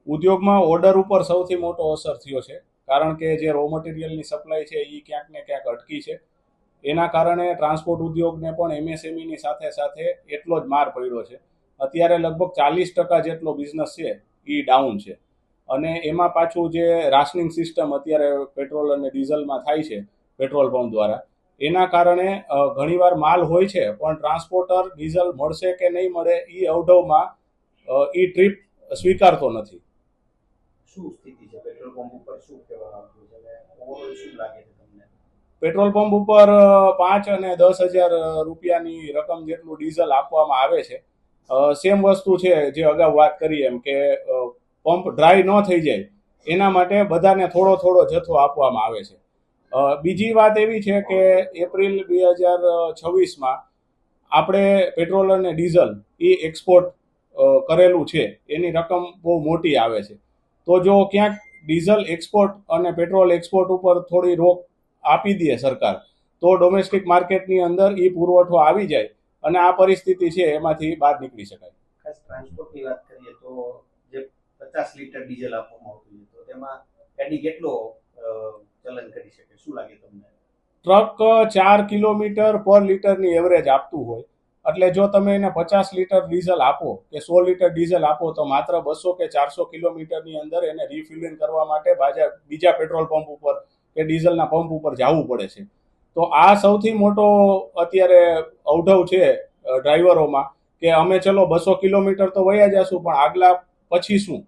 ઉદ્યોગમાં ઓર્ડર ઉપર સૌથી મોટો અસર થયો છે, કારણ કે જે રો મટીરિયલની સપ્લાય છે એ ક્યાંક ને ક્યાંક અટકી છે. એના કારણે ટ્રાન્સપોર્ટ ઉદ્યોગને પણ એમએસએમઈની સાથે સાથે એટલો જ માર પડ્યો છે. અત્યારે લગભગ 40% જેટલો બિઝનેસ છે એ ડાઉન છે. અને એમાં પાછું જે રાશનિંગ સિસ્ટમ અત્યારે પેટ્રોલ અને ડીઝલમાં થાય છે પેટ્રોલ પંપ દ્વારા, એના કારણે ઘણીવાર માલ હોય છે પણ ટ્રાન્સપોર્ટર ડીઝલ મળશે કે નહીં મળે એ અવઢવમાં એ ટ્રીપ સ્વીકારતો નથી. શું સ્થિતિ છે પેટ્રોલ પંપ ઉપર, શું કહેવામાં આવતું છે અને ઓવરઓલ શું લાગે છે તમને? પેટ્રોલ પંપ ઉપર 5 અને 10,000 રૂપિયાની રકમ જેટલું ડીઝલ આપવામાં આવે છે. સેમ વસ્તુ છે જે અગાઉ વાત કરી એમ કે પંપ ડ્રાય ન થઈ જાય એના માટે બધાને થોડો થોડો જથ્થો આપવામાં આવે છે. બીજી વાત એવી છે કે એપ્રિલ 2026માં આપણે પેટ્રોલ અને ડીઝલ એ એક્સપોર્ટ કરેલું છે, એની રકમ બહુ મોટી આવે છે. તો જો ક્યાંક ડીઝલ એક્સપોર્ટ અને પેટ્રોલ એક્સપોર્ટ ઉપર થોડી રોક આપી દે સરકાર, તો ડોમેસ્ટિક માર્કેટની અંદર એ પુરવઠો આવી જાય અને આ પરિસ્થિતિ છે એમાંથી બહાર નીકળી શકાય. ખાસ ટ્રાન્સપોર્ટની વાત કરીએ તો જે 50 લીટર ડીઝલ આપવામાં આવતું છે, તો તેમાં ગાડી કેટલો ચલન કરી શકે, શું લાગે તમને? ટ્રક 4 કિલોમીટર પર લીટરની એવરેજ આપતું હોય, એટલે જો તમે એને 50 લીટર ડીઝલ આપો કે 100 લીટર ડીઝલ આપો તો માત્ર 200 કે 400 કિલોમીટરની અંદર એને રિફિલિંગ કરવા માટે બીજા પેટ્રોલ પંપ ઉપર કે ડીઝલના પંપ ઉપર જવું પડે છે. તો આ સૌથી મોટો અત્યારે અવઢવ છે ડ્રાઈવરોમાં, કે અમે ચલો 200 કિલોમીટર તો વયા જશું પણ આગલા પછી શું,